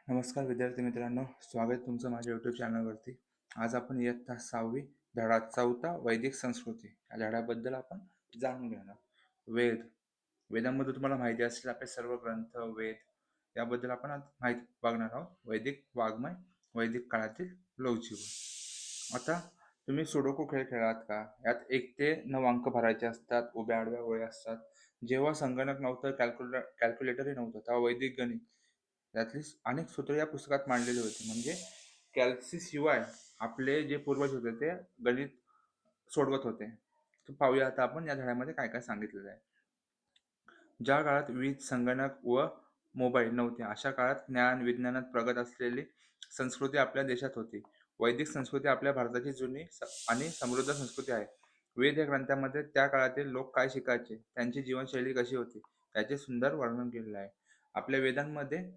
नमस्कार विद्यार्थी मित्रांनो, स्वागत तुमचं माझ्या यूट्यूब चॅनलवरती. आज आपण इयत्ता 6वी धडा 4था वैदिक संस्कृती या धड्याबद्दल आपण जाणून घेणार. वेद. वेदांमध्ये तुम्हाला माहिती असेल आपले सर्व ग्रंथ, वेद याबद्दल आपण आज माहिती बघणार आहोत. वैदिक वाङ्मय, वैदिक काळातील लोकजीवन. आता तुम्ही सुडोकू खेळ खेळलात का? यात 1 ते 9 अंक भरायचे असतात, उभ्या आडव्या ओळी असतात. जेव्हा संगणक नव्हतं, कॅल्क्युलेटरही नव्हतं, तेव्हा वैदिक गणित त्यातली अनेक सूत्रे या पुस्तकात मांडलेली होती. म्हणजे कॅल्सी शिवाय आपले जे पूर्वज होते ते गणित सोडवत होते. तर पाहूया आता आपण या धड्यामध्ये काय काय सांगितलेलं आहे. ज्या काळात वीज, संगणक व मोबाईल नव्हते, अशा काळात ज्ञान विज्ञानात प्रगत असलेली संस्कृती आपल्या देशात होती. वैदिक संस्कृती आपल्या भारताची जुनी आणि समृद्ध संस्कृती आहे. वेद या ग्रंथामध्ये त्या काळातील लोक काय शिकायचे, त्यांची जीवनशैली कशी होती, त्याचे सुंदर वर्णन केलेलं आहे. आपल्या वेदांमध्ये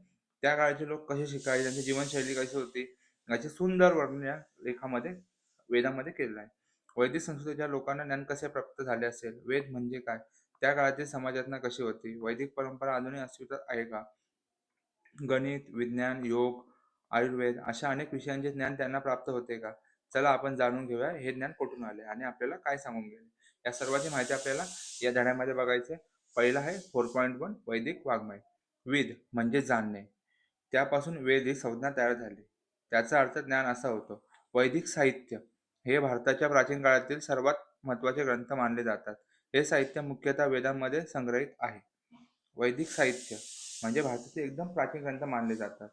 त्या काळाचे लोक कसे शिकायचे, त्यांची जीवनशैली कशी होती, याचे सुंदर वर्णन या लेखामध्ये वेदामध्ये केलेलं आहे. वैदिक संस्कृतीच्या लोकांना ज्ञान कसे प्राप्त झाले असेल, वेद म्हणजे काय, त्या काळातील समाजरचना कशी होती, वैदिक परंपरा अजूनही अस्तित्वात आहे का, गणित, विज्ञान, योग, आयुर्वेद अशा अनेक विषयांचे ज्ञान त्यांना प्राप्त होते का? चला आपण जाणून घेऊया हे ज्ञान कुठून आले आणि आपल्याला काय सांगून गेले. या सर्वांची माहिती आपल्याला या धड्यामध्ये बघायचं आहे. पहिला आहे 4.1 वैदिक वाङ्मय. विद म्हणजे जाणणे. त्यापासून वेद ही संज्ञा तयार झाली. त्याचा अर्थ ज्ञान असा होतो. वैदिक साहित्य हे भारताच्या प्राचीन काळातील सर्वात महत्त्वाचे ग्रंथ मानले जातात. हे साहित्य मुख्यतः वेदांमध्ये संग्रहित आहे. वैदिक साहित्य म्हणजे भारताचे एकदम प्राचीन ग्रंथ मानले जातात.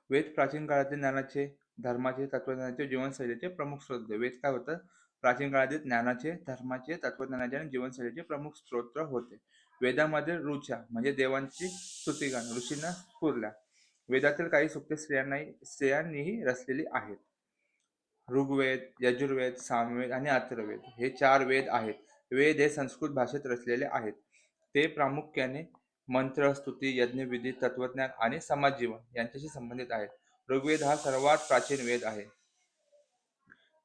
वेद प्राचीन काळातील ज्ञानाचे, धर्माचे, तत्वज्ञानाचे, जीवनशैलीचे प्रमुख स्रोत होते. वेद काय होतं? प्राचीन काळातील ज्ञानाचे, धर्माचे, तत्वज्ञानाचे आणि जीवनशैलीचे प्रमुख स्रोत होते. वेदामध्ये ऋचा म्हणजे देवांची स्तुतिगान ऋषींना स्फुरल्या. वेदातील काही सूक्ते स्त्रियांनीही रचलेली आहेत. ऋग्वेद, यजुर्वेद, सामवेद आणि अथर्ववेद हे 4 वेद आहेत. वेद हे संस्कृत भाषेत रचलेले आहेत. ते प्रामुख्याने मंत्र, स्तुती, यज्ञविधी, तत्वज्ञान आणि समाजजीवन यांच्याशी संबंधित आहेत. ऋग्वेद हा सर्वात प्राचीन वेद आहे.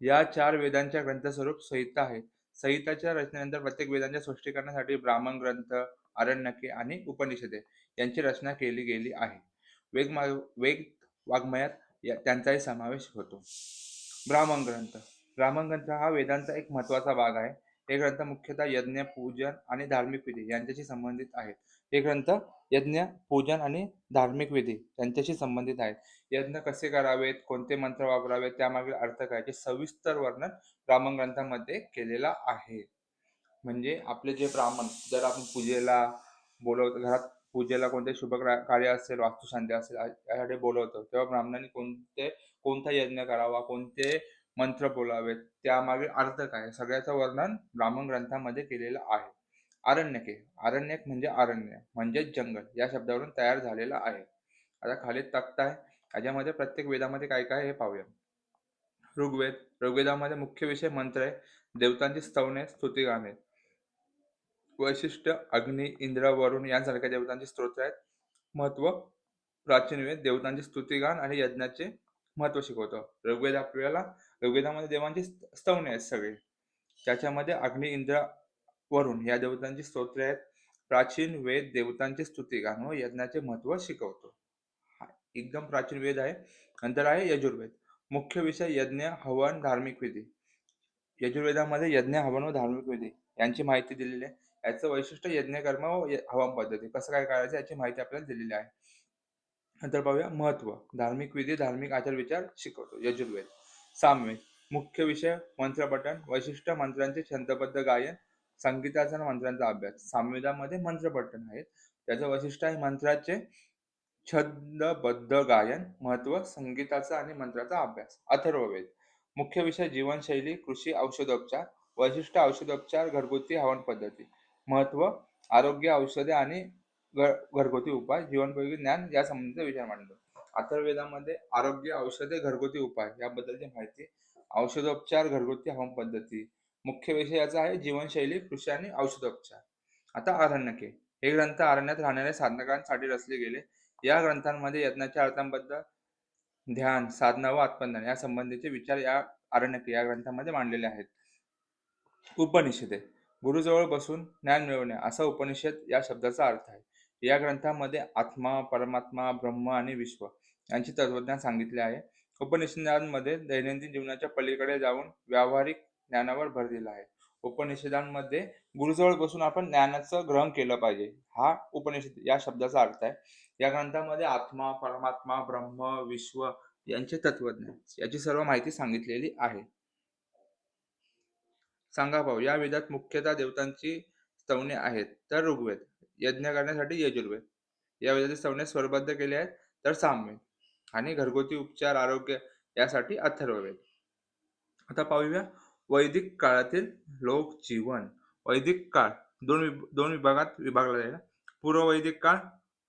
या 4 वेदांच्या ग्रंथस्वरूप संहिता आहेत. संहिताच्या रचनेनंतर प्रत्येक वेदांच्या स्पष्टीकरणासाठी ब्राह्मण ग्रंथ, आरण्यके आणि उपनिषदे यांची रचना केली गेली आहे. वेद वाङ्मयात त्यांचाही समावेश होतो. ब्राह्मण ग्रंथ. ब्राह्मण ग्रंथ हा वेदांचा एक महत्त्वाचा भाग आहे. हे ग्रंथ मुख्यतः यज्ञ, पूजन आणि धार्मिक विधी यांच्याशी संबंधित आहेत. हे ग्रंथ यज्ञ, पूजन आणि धार्मिक विधी यांच्याशी संबंधित आहेत. यज्ञ कसे करावेत, कोणते मंत्र वापरावेत, त्यामागील अर्थ काय, याचे सविस्तर वर्णन ब्राह्मण ग्रंथामध्ये केलेलं आहे. म्हणजे आपले जे ब्राह्मण, जर आपण पूजेला बोलवतो, घरात पूजेला कोणते शुभ कार्य असेल, वास्तुशांती असेल, यासाठी बोलवतो, तेव्हा ब्राह्मणांनी कोणता यज्ञ करावा, कोणते मंत्र बोलावेत, त्यामागे अर्थ काय, सगळ्याचं वर्णन ब्राह्मण ग्रंथामध्ये केलेलं आहे. आरण्यके. आरण्यक म्हणजे अरण्य म्हणजेच जंगल या शब्दावरून तयार झालेला आहे. आता खाली तक्ता आहे, याच्यामध्ये प्रत्येक वेदामध्ये काय काय हे पाहूया. ऋग्वेद. ऋग्वेदामध्ये मुख्य विषय मंत्र आहे, देवतांची स्तवने, स्तुतिगाणे. वैशिष्ट्य अग्नी, इंद्र, वरुण यांसारख्या देवतांची स्तोत्र आहेत. महत्व प्राचीन वेद देवतांचे स्तुतिगान आणि यज्ञाचे महत्व शिकवतो. ऋग्वेदामध्ये देवांची स्तवने आहेत सगळे. त्याच्यामध्ये अग्नी, इंद्र, वरुण या देवतांची स्तोत्रे आहेत. प्राचीन वेद देवतांचे स्तुतिगान व यज्ञाचे महत्व शिकवतो. हा एकदम प्राचीन वेद आहे. नंतर आहे यजुर्वेद. मुख्य विषय यज्ञ, हवन, धार्मिक विधी. यजुर्वेदामध्ये यज्ञ, हवन व धार्मिक विधी यांची माहिती दिलेली आहे. याचं वैशिष्ट्य यज्ञ कर्म व हवन पद्धती कसं काय करायचं याची माहिती आपल्याला दिलेली आहे. नंतर पाहूया महत्व. धार्मिक विधी, धार्मिक आचार विचार शिकवतो यजुर्वेद. सामवेद. मुख्य विषय मंत्रपठण. वैशिष्ट्य मंत्रांचे छंदबद्ध गायन, संगीताचा आणि मंत्रांचा अभ्यास. सामवेदामध्ये मंत्रपठण आहे. त्याचं वैशिष्ट्य आहे मंत्राचे छंदबद्ध गायन, महत्व संगीताचा आणि मंत्राचा अभ्यास. अथर्ववेद. मुख्य विषय जीवनशैली, कृषी, औषधोपचार. वैशिष्ट्य औषधोपचार, घरगुती हवन पद्धती. महत्व आरोग्य, औषधे आणि घरगुती उपाय, जीवनोपयोगी ज्ञान या संबंधीचा विचार मांडतो. अथर्ववेदामध्ये आरोग्य, औषधे, घरगुती उपाय याबद्दलची माहिती, औषधोपचार, घरगुती हवन पद्धती. मुख्य विषय याचा आहे जीवनशैली, कृषी आणि औषधोपचार. आता आरण्यके. हे ग्रंथ अरण्यात राहणाऱ्या साधकांसाठी रचले गेले. या ग्रंथांमध्ये यज्ञाच्या अर्थांबद्दल, ध्यान, साधना व आत्मज्ञान या संबंधीचे विचार या आरण्यके या ग्रंथामध्ये मांडलेले आहेत. उपनिषदे. गुरुजवळ बसून ज्ञान मिळवणे असा उपनिषद या शब्दाचा अर्थ आहे. या ग्रंथामध्ये आत्मा, परमात्मा, ब्रह्म आणि विश्व यांचे तत्वज्ञान सांगितले आहे. उपनिषदांमध्ये दैनंदिन जीवनाच्या पलीकडे जाऊन व्यावहारिक ज्ञानावर भर दिला आहे. उपनिषदांमध्ये गुरुजवळ बसून आपण ज्ञानाचं ग्रहण केलं पाहिजे. हा उपनिषद या शब्दाचा अर्थ आहे. या ग्रंथामध्ये आत्मा, परमात्मा, ब्रह्म, विश्व यांचे तत्वज्ञान याची सर्व माहिती सांगितलेली आहे. सांगा पाहू, या वेदात मुख्यतः देवतांची स्तवने आहेत तर ऋग्वेद, यज्ञ करण्यासाठी यजुर्वेद, या वेदातील स्तवने स्वरबद्ध केले आहेत तर सामवेद आणि घरगुती उपचार, आरोग्य यासाठी अथर्ववेद. आता पाहूया वैदिक काळातील लोक जीवन. वैदिक काळ दोन विभागात विभागला जाईल. पूर्व वैदिक काळ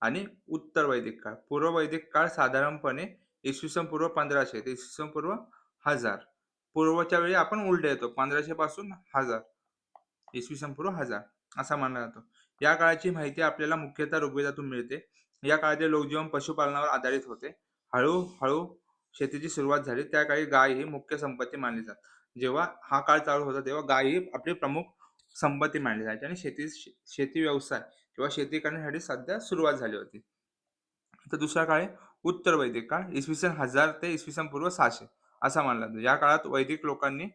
आणि उत्तर वैदिक काळ. पूर्व वैदिक काळ साधारणपणे इसवी सन पूर्व 1500 ते इसवी सन पूर्व 1000. पूर्वच्या वेळी आपण उलटे येतो 1500 पासून 1000, इसवी सन पूर्व 1000 असा मानला जातो. या काळाची माहिती आपल्याला मुख्यतः ऋग्वेदातून मिळते. या काळातील लोकजीवन पशुपालनावर आधारित होते. हळूहळू शेतीची सुरुवात झाली. त्या काळी गाय ही मुख्य संपत्ती मानली जात. जेव्हा हा काळ चालू होता तेव्हा गाय ही आपली प्रमुख संपत्ती मानली जायची आणि शेती व्यवसाय किंवा शेती करण्यासाठी सध्या सुरुवात झाली होती. तर दुसरा काळ आहे उत्तर वैदिक काळ, इसवी सन 1000 ते इसवी सन पूर्व 600 असा मानला जातो. या काळात वैदिक लोकांनी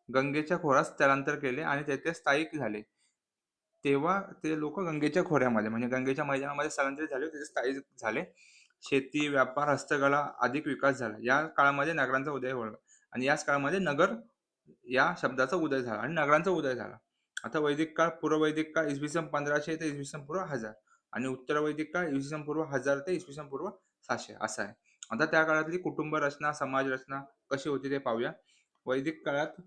गंगेच्या खोऱ्यात स्थलांतर केले आणि तेथे स्थायिक झाले. तेव्हा ते लोक गंगेच्या खोऱ्यामध्ये म्हणजे गंगेच्या मैदानामध्ये स्थलांतरित झाले, तिथे स्थायिक झाले. शेती, व्यापार, हस्तकला अधिक विकास झाला. या काळामध्ये नगरांचा उदय झाला आणि याच काळामध्ये नगर या शब्दाचा उदय झाला आणि नगरांचा उदय झाला. आता वैदिक काळ, पूर्व वैदिक काळ इसवी सन 1500 ते इसवी सन पूर्व 1000 आणि उत्तर वैदिक काळ इसवी सन पूर्व 1000 ते इसवी सन पूर्व 700 असा आहे. आता त्या काळातली कुटुंब रचना, समाज रचना कशी होती ते पाहूया. वैदिक काळात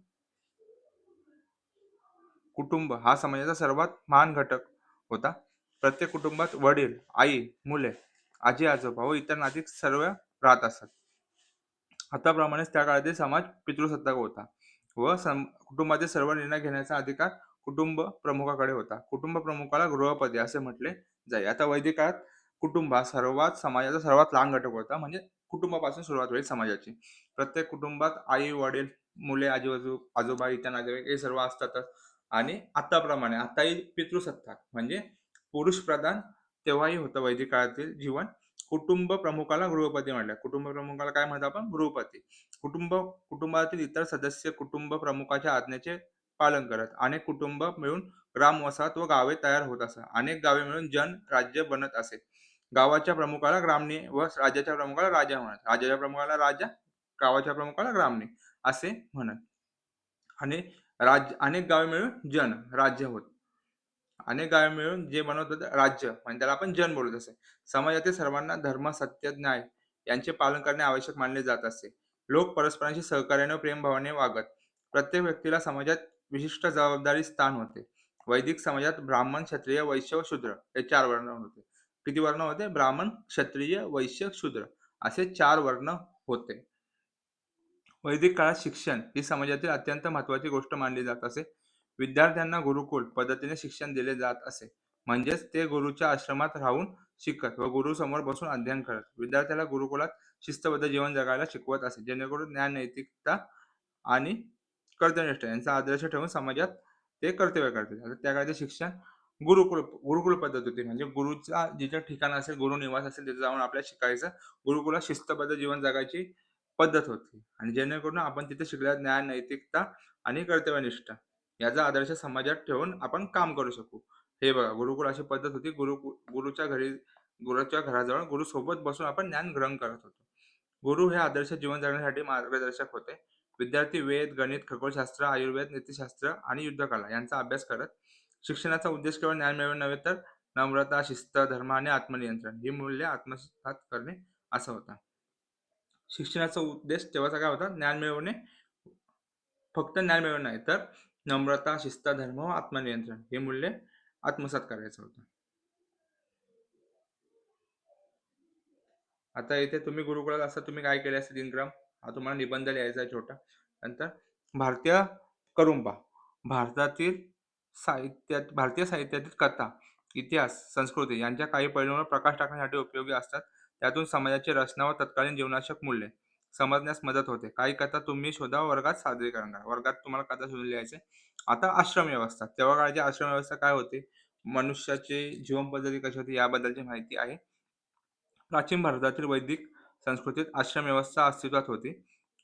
कुटुंब हा समाजाचा सर्वात महान घटक होता. प्रत्येक कुटुंबात वडील, आई, मुले, आजी-आजोबा व इतर नाती सर्व राहत असत. आताप्रमाणेच त्या काळातील समाज पितृसत्ताक होता व कुटुंबातील सर्व निर्णय घेण्याचा अधिकार कुटुंब प्रमुखाकडे होता. कुटुंब प्रमुखाला गृहपती असे म्हटले जाई. आता वैदिक काळात कुटुंब हा समाजाचा सर्वात लहान घटक होता. म्हणजे कुटुंबापासून सुरुवात होईल समाजाची. प्रत्येक कुटुंबात आई, वडील, मुले, आजोबा इतर नातेवाईक हे सर्व असतातच. आणि आताप्रमाणे आताही पितृसत्ताक म्हणजे पुरुष प्रधान तेव्हाही होतं वैदिक काळातील जीवन. कुटुंब प्रमुखाला गृहपती म्हणलं. कुटुंब प्रमुखाला काय म्हणतो आपण? गृहपती. कुटुंबातील इतर सदस्य कुटुंब प्रमुखाच्या आज्ञेचे पालन करत. अनेक कुटुंब मिळून ग्राम वसाहत व गावे तयार होत असत. अनेक गावे मिळून राज्य बनत असे. गावाच्या प्रमुखाला ग्रामणी व राज्याच्या प्रमुखाला राजा म्हणत. राज्याच्या प्रमुखाला राजा, गावाच्या प्रमुखाला ग्रामणी असे म्हणत. आणि अनेक गावे मिळून राज्य होत. अनेक गावे मिळून जे बनवत होते राज्य म्हणजे त्याला आपण जन बोलत असे. समाजातील सर्वांना धर्म, सत्य, न्याय यांचे पालन करणे आवश्यक मानले जात असे. लोक परस्परांशी सहकार्याने प्रेमभावाने वागत. प्रत्येक व्यक्तीला समाजात विशिष्ट जबाबदारी स्थान होते. वैदिक समाजात ब्राह्मण, क्षत्रिय, वैश्य व शूद्र हे 4 वर्ण होते. किती वर्ण होते? ब्राह्मण, क्षत्रिय, वैश्य, शूद्र असे 4 वर्ण होते. वैदिक काळात शिक्षण ही समाजातील अत्यंत महत्वाची गोष्ट मानली जात असे. विद्यार्थ्यांना गुरुकुल पद्धतीने शिक्षण दिले जात असे. म्हणजेच ते गुरुच्या आश्रमात राहून शिकत व गुरु समोर बसून अध्ययन करत. विद्यार्थ्याला गुरुकुलात शिस्तबद्ध जीवन जगायला शिकवत असे, जेणेकरून ज्ञान, नैतिकता आणि कर्तव्यनिष्ठा यांचा आदर्श ठेवून समाजात ते कर्तव्य करतील. आता त्या काळाचे शिक्षण गुरुकुल पद्धत होती. म्हणजे गुरुचा जिथे ठिकाण असेल, गुरु निवास असेल, तिथे जाऊन आपल्याला शिकायचं. गुरुकुलात शिस्तबद्ध जीवन जगायची पद्धत होती आणि जेणेकरून आपण तिथे शिकल्या ज्ञान, नैतिकता आणि कर्तव्यनिष्ठा याचा आदर्श समाजात ठेवून आपण काम करू शकू. हे बघा, गुरुकुल अशी पद्धत होती. गुरुच्या घराजवळ गुरु सोबत बसून आपण ज्ञान ग्रहण करत होतो. गुरु हे आदर्श जीवन जगण्यासाठी मार्गदर्शक होते. विद्यार्थी वेद, गणित, खगोलशास्त्र, आयुर्वेद, नीतिशास्त्र आणि युद्धकला यांचा अभ्यास करत. शिक्षणाचा उद्देश केवळ ज्ञान मिळवणे नव्हे तर नम्रता, शिस्त, धर्म आणि आत्मनियंत्रण ही मूल्ये आत्मसात करणे असा होता. शिक्षणाचा उद्देश तेव्हाचा काय होता? ज्ञान मिळवणे, फक्त ज्ञान मिळवणे नाही तर नम्रता, शिस्त, धर्म व आत्मनियंत्रण हे मूल्य आत्मसात करायचं होतं. आता इथे तुम्ही गुरुकुळात असता, तुम्ही काय केले असते? दिनक्रम हा तुम्हाला निबंध लिहायचा आहे छोटा. नंतर भारतीय करुंबा, भारतीय साहित्यातील कथा, इतिहास, संस्कृती यांच्या काही पैलूंवर प्रकाश टाकण्यासाठी उपयोगी असतात. त्यातून समाजाची रचना व तत्कालीन जीवनावश्यक मूल्ये समजण्यास मदत होते. काही कथा तुम्ही शोधा, वर्गात सादरीकरण करा. वर्गात तुम्हाला कथा शोधून लिहायचे. आता आश्रम व्यवस्था. तेव्हा काळाची आश्रम व्यवस्था काय होती? मनुष्याची जीवन पद्धती कशी होती याबद्दलची माहिती आहे. प्राचीन भारतातील वैदिक संस्कृतीत आश्रम व्यवस्था अस्तित्वात होती.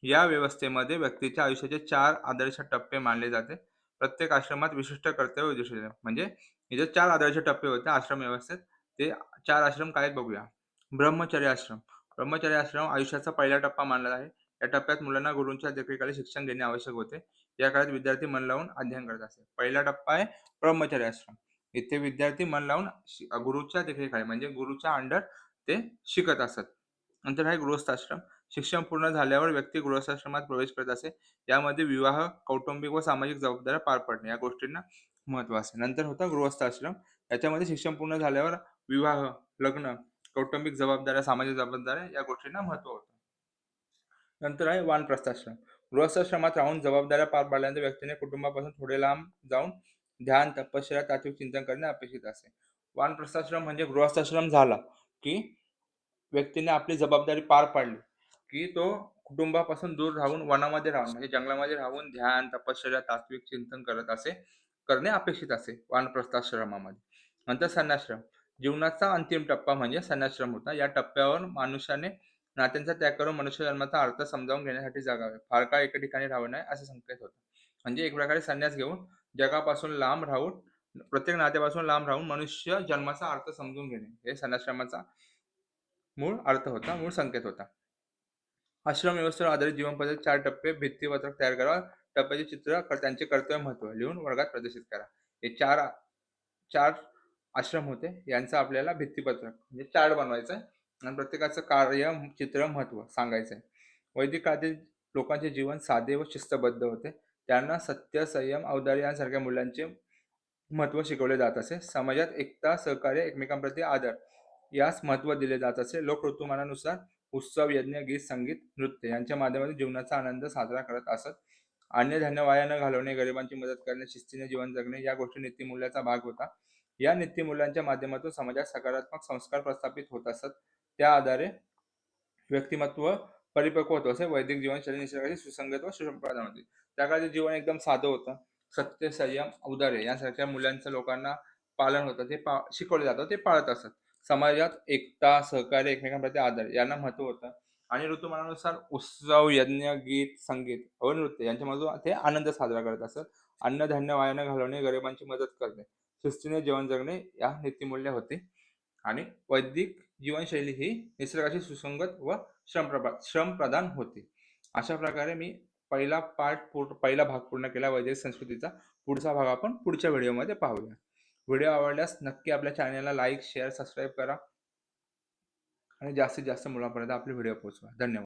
या व्यवस्थेमध्ये व्यक्तीच्या आयुष्याचे 4 आदर्श टप्पे मानले जाते. प्रत्येक आश्रमात विशिष्ट कर्तव्य उद्दिष्ट होते. म्हणजे हे जे 4 आदर्श टप्पे होते आश्रम व्यवस्थेत, ते 4 आश्रम काय आहेत बघूया. ब्रह्मचर्य आश्रम. ब्रह्मचर्य आश्रम आयुष्याचा पहिला टप्पा मानला आहे. या टप्प्यात मुलांना गुरूंच्या देखरेखीखाली शिक्षण घेणे आवश्यक होते. या काळात विद्यार्थी मन लावून अध्ययन करत असतात. पहिला टप्पा आहे ब्रह्मचर्य आश्रम. इथे विद्यार्थी मन लावून गुरूच्या देखरेखीखाली म्हणजे गुरूच्या अंडर ते शिकत असत. नंतर आहे गृहस्थाश्रम. शिक्षण पूर्ण झाल्यावर व्यक्ती गृहस्थाश्रमात प्रवेश करत असे. यामध्ये विवाह, कौटुंबिक व सामाजिक जबाबदाऱ्या पार पडणे या गोष्टींना महत्त्व असे. नंतर होता गृहस्थाश्रम. याच्यामध्ये शिक्षण पूर्ण झाल्यावर विवाह, लग्न, कौटुंबिक जबाबदाऱ्या, सामाजिक जबाबदाऱ्या या गोष्टींना महत्त्व होतं. नंतर आहे वानप्रस्थाश्रम. गृहस्थाश्रमात राहून जबाबदाऱ्या पार पाडल्यानंतर व्यक्तीने कुटुंबापासून थोडे लांब जाऊन ध्यान, तपश्चर्या, तात्विक चिंतन करणे अपेक्षित असते. वानप्रस्थाश्रम म्हणजे गृहस्थाश्रम झाला की व्यक्तीने आपली जबाबदारी पार पाडली, की तो कुटुंबापासून दूर राहून वनामध्ये राहून म्हणजे जंगलामध्ये राहून ध्यान, तपश्चर्या, तात्विक चिंतन करणे अपेक्षित असे वानप्रस्थाश्रमामध्ये. नंतर संन्याश्रम. जीवनाचा अंतिम टप्पा म्हणजे संन्याश्रम होता. या टप्प्यावर मनुष्याने नात्यांचा त्याग करून मनुष्य जन्माचा अर्थ समजावून घेण्यासाठी जगावे. फार काळ एका ठिकाणी राहू नये असे संकेत होता. म्हणजे एक प्रकारे संन्यास घेऊन जगापासून लांब राहून प्रत्येक नात्यापासून लांब राहून मनुष्य जन्माचा अर्थ समजून घेणे हे संन्याश्रमाचा मूळ अर्थ होता, मूळ संकेत होता. आश्रम व्यवस्थेवर आधारित जीवन पद्धती 4 टप्पे भित्तीपत्रक तयार करा. टप्प्याचे चित्र त्यांचे कर्तव्य महत्त्व लिहून वर्गात प्रदर्शित करा. हे 4 आश्रम होते. यांचं आपल्याला भित्तीपत्रक म्हणजे चार्ट बनवायचा आहे आणि प्रत्येकाचं कार्य, चित्र, महत्त्व सांगायचं आहे. वैदिक काळातील लोकांचे जीवन साधे व शिस्तबद्ध होते. त्यांना सत्य, संयम, औदार्य यांसारख्या मूल्यांचे महत्त्व शिकवले जात असे. समाजात एकता, सहकार्य, एकमेकांप्रती आदर यास महत्त्व दिले जात असे. लोक ऋतुमानानुसार उत्सव, यज्ञ, गीत, संगीत, नृत्य यांच्या माध्यमातून जीवनाचा आनंद साजरा करत असत. अन्नधान्य वाया न घालवणे, गरिबांची मदत करणे, शिस्तीने जीवन जगणे या गोष्टी नीतिमूल्याचा भाग होता. या नीतिमूल्यांच्या माध्यमातून समाजात सकारात्मक संस्कार प्रस्थापित होत असत. त्या आधारे व्यक्तिमत्व परिपक्व होतं. असे वैदिक जीवनशैली निसर्गाशी सुसंगत व सुसंप्रदान होती. त्या काळातील जीवन एकदम साधं होतं. सत्य, संयम, औदार्य यांसारख्या मूल्यांचं लोकांना पालन होतं. ते शिकवलं जातं, ते पाळत असत. समाजात एकता, सहकार्य, एकमेकांप्रती आदर यांना महत्त्व होतं आणि ऋतुमानानुसार उत्सव, यज्ञ, गीत, संगीत व नृत्य यांच्यामधून ते आनंद साजरा करत असत. अन्नधान्य वाया न घालवणे, गरिबांची मदत करणे, शिस्तीने जीवन जगणे या नीतिमूल्य होती. आणि वैदिक जीवनशैली ही निसर्गाशी सुसंगत व श्रमप्रधान होती. अशा प्रकारे मी पहिला भाग पूर्ण केला वैदिक संस्कृतीचा. पुढचा भाग आपण पुढच्या व्हिडिओमध्ये पाहूया. व्हिडिओ आवडल्यास नक्की आपल्या चॅनलला लाईक, शेअर, सबस्क्राईब करा आणि जास्तीत जास्त मुलांपर्यंत आपले व्हिडिओ पोहोचवा. धन्यवाद.